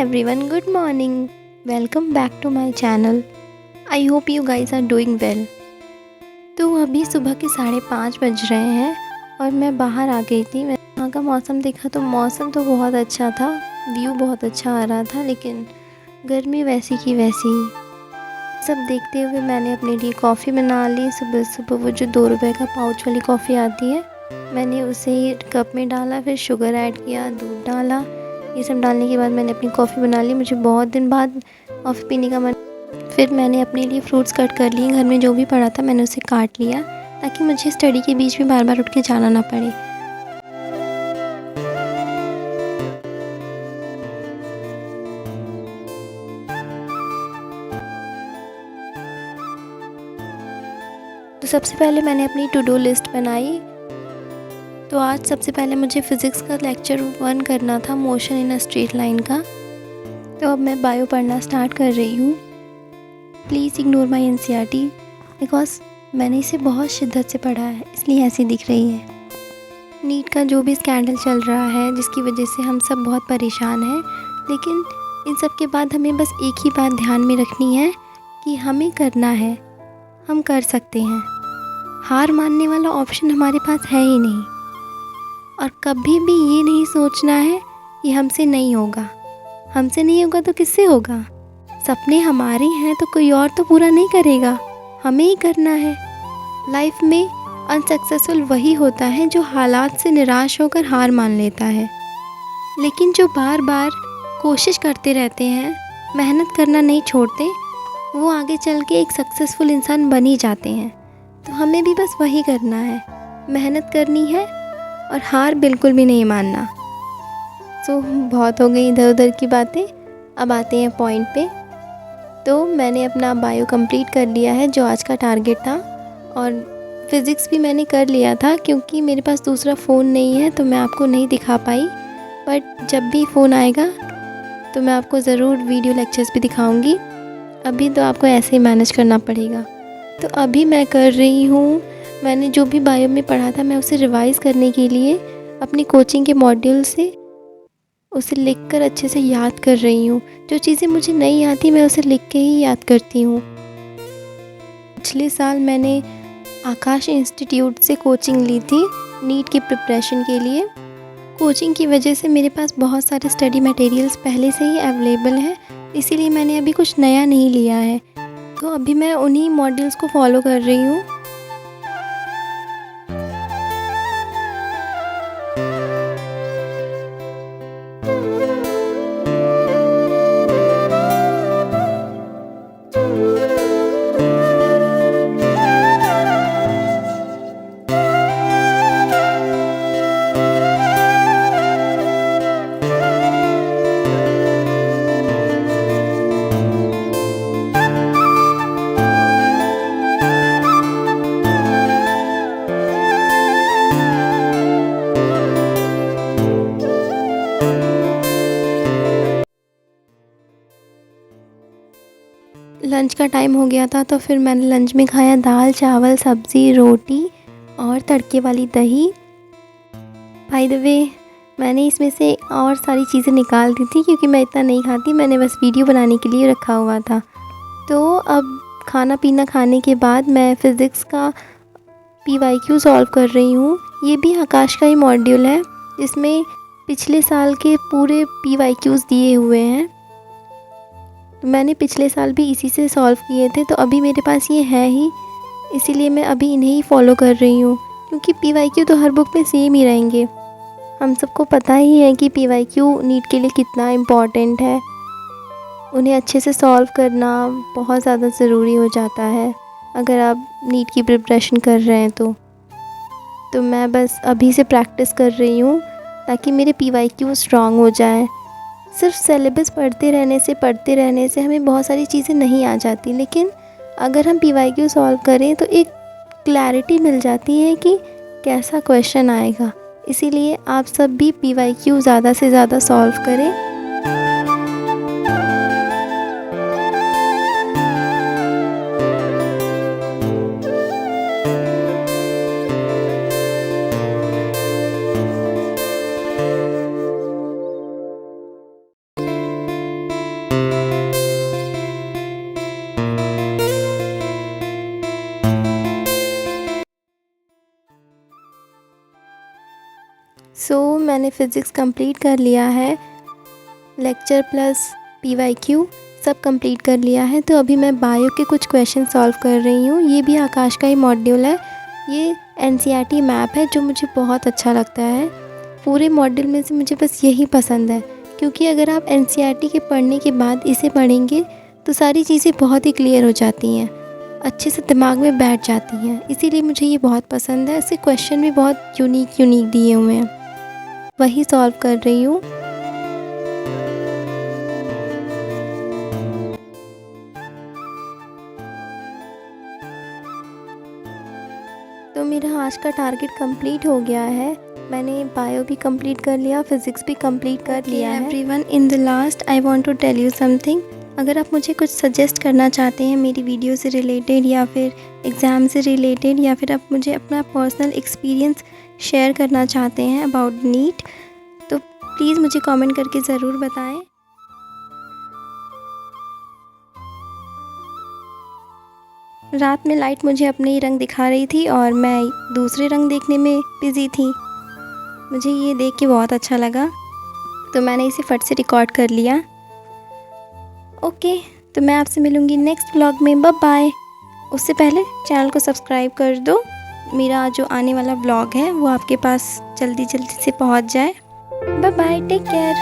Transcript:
everyone, good morning. Welcome back to my channel. I hope you guys are doing well. तो अभी सुबह के 5:30 बज रहे हैं और मैं बाहर आ गई थी। मैं वहाँ का मौसम देखा तो मौसम तो बहुत अच्छा था, व्यू बहुत अच्छा आ रहा था, लेकिन गर्मी वैसी की वैसी ही। सब देखते हुए मैंने अपने लिए कॉफ़ी बना ली। सुबह सुबह वो जो 2 रुपए का पाउच वाली कॉफ़ी आती है, मैंने उसे कप में डाला, फिर शुगर ऐड किया, दूध डाला। ये सब डालने के बाद मैंने अपनी कॉफ़ी बना ली। मुझे बहुत दिन बाद कॉफ़ी पीने का मन। फिर मैंने अपने लिए फ्रूट्स कट कर लिए। घर में जो भी पड़ा था मैंने उसे काट लिया, ताकि मुझे स्टडी के बीच में बार बार उठ के जाना ना पड़े। तो सबसे पहले मैंने अपनी टू डू लिस्ट बनाई। तो आज सबसे पहले मुझे फ़िज़िक्स का लेक्चर 1 करना था, motion in a straight line का। तो अब मैं बायो पढ़ना स्टार्ट कर रही हूँ। Please ignore my NCERT because मैंने इसे बहुत शिद्दत से पढ़ा है, इसलिए ऐसी दिख रही है। नीट का जो भी स्कैंडल चल रहा है, जिसकी वजह से हम सब बहुत परेशान हैं, लेकिन इन सब के बाद हमें बस एक ही बात ध्यान में रखनी है कि हमें करना है, हम कर सकते हैं। हार मानने वाला ऑप्शन हमारे पास है ही नहीं। और कभी भी ये नहीं सोचना है कि हमसे नहीं होगा। हमसे नहीं होगा तो किससे होगा? सपने हमारे हैं तो कोई और तो पूरा नहीं करेगा, हमें ही करना है। लाइफ में अनसक्सेसफुल वही होता है जो हालात से निराश होकर हार मान लेता है, लेकिन जो बार बार कोशिश करते रहते हैं, मेहनत करना नहीं छोड़ते, वो आगे चल के एक सक्सेसफुल इंसान बन ही जाते हैं। तो हमें भी बस वही करना है, मेहनत करनी है और हार बिल्कुल भी नहीं मानना। सो बहुत हो गई इधर उधर की बातें, अब आते हैं पॉइंट पे। तो मैंने अपना बायो कंप्लीट कर लिया है, जो आज का टारगेट था, और फ़िज़िक्स भी मैंने कर लिया था। क्योंकि मेरे पास दूसरा फ़ोन नहीं है तो मैं आपको नहीं दिखा पाई, बट जब भी फ़ोन आएगा तो मैं आपको ज़रूर वीडियो लेक्चर्स भी दिखाऊंगी। अभी तो आपको ऐसे ही मैनेज करना पड़ेगा। तो अभी मैं कर रही हूँ, मैंने जो भी बायो में पढ़ा था मैं उसे रिवाइज़ करने के लिए अपनी कोचिंग के मॉड्यूल से उसे लिखकर अच्छे से याद कर रही हूँ। जो चीज़ें मुझे नहीं आती मैं उसे लिख के ही याद करती हूँ। पिछले साल मैंने आकाश इंस्टीट्यूट से कोचिंग ली थी नीट की प्रिपरेशन के लिए। कोचिंग की वजह से मेरे पास बहुत सारे स्टडी मटेरियल्स पहले से ही अवेलेबल हैं, इसीलिए मैंने अभी कुछ नया नहीं लिया है। तो अभी मैं उन्हीं मॉड्यूल्स को फॉलो कर रही हूँ। लंच का टाइम हो गया था, तो फिर मैंने लंच में खाया दाल चावल सब्ज़ी रोटी और तड़के वाली दही। बाय द वे, मैंने इसमें से और सारी चीज़ें निकाल दी थी क्योंकि मैं इतना नहीं खाती, मैंने बस वीडियो बनाने के लिए रखा हुआ था। तो अब खाना पीना खाने के बाद मैं फ़िज़िक्स का PYQ सॉल्व कर रही हूँ। ये भी आकाश का ही मॉड्यूल है, जिसमें पिछले साल के पूरे PYQs दिए हुए हैं। मैंने पिछले साल भी इसी से सॉल्व किए थे, तो अभी मेरे पास ये है ही, इसीलिए मैं अभी इन्हें ही फॉलो कर रही हूँ। क्योंकि PYQ तो हर बुक में सेम ही रहेंगे। हम सबको पता ही है कि PYQ नीट के लिए कितना इम्पॉर्टेंट है। उन्हें अच्छे से सॉल्व करना बहुत ज़्यादा ज़रूरी हो जाता है अगर आप नीट की प्रिपरेशन कर रहे हैं तो मैं बस अभी से प्रैक्टिस कर रही हूँ ताकि मेरे PYQ स्ट्रॉन्ग हो जाए। सिर्फ सिलेबस पढ़ते रहने से हमें बहुत सारी चीज़ें नहीं आ जाती, लेकिन अगर हम PYQ सॉल्व करें तो एक क्लैरिटी मिल जाती है कि कैसा क्वेश्चन आएगा। इसीलिए आप सब भी PYQ ज़्यादा से ज़्यादा सॉल्व करें। मैंने फ़िज़िक्स कंप्लीट कर लिया है, लेक्चर प्लस PYQ सब कंप्लीट कर लिया है। तो अभी मैं बायो के कुछ क्वेश्चन सॉल्व कर रही हूँ। ये भी आकाश का ही मॉड्यूल है। ये NCERT मैप है जो मुझे बहुत अच्छा लगता है। पूरे मॉड्यूल में से मुझे बस यही पसंद है, क्योंकि अगर आप NCERT के पढ़ने के बाद इसे पढ़ेंगे तो सारी चीज़ें बहुत ही क्लियर हो जाती हैं, अच्छे से दिमाग में बैठ जाती हैं। इसीलिए मुझे ये बहुत पसंद है। इससे क्वेश्चन भी बहुत यूनिक दिए हुए हैं, वही सॉल्व कर रही हूँ। तो मेरा आज का टारगेट कंप्लीट हो गया है। मैंने बायो भी कंप्लीट कर लिया, फिज़िक्स भी कंप्लीट कर लिया है। Everyone, in the last I want to tell you something. अगर आप मुझे कुछ सजेस्ट करना चाहते हैं मेरी वीडियो से रिलेटेड, या फिर एग्ज़ाम से रिलेटेड, या फिर आप मुझे अपना पर्सनल एक्सपीरियंस शेयर करना चाहते हैं अबाउट नीट, तो प्लीज़ मुझे कमेंट करके ज़रूर बताएं। रात में लाइट मुझे अपने ही रंग दिखा रही थी और मैं दूसरे रंग देखने में बिज़ी थी। मुझे ये देख के बहुत अच्छा लगा, तो मैंने इसे फट से रिकॉर्ड कर लिया। ओके, तो मैं आपसे मिलूँगी नेक्स्ट व्लॉग में। Bye bye. उससे पहले चैनल को सब्सक्राइब कर दो, मेरा जो आने वाला व्लॉग है वो आपके पास जल्दी से पहुंच जाए। Bye bye, take care.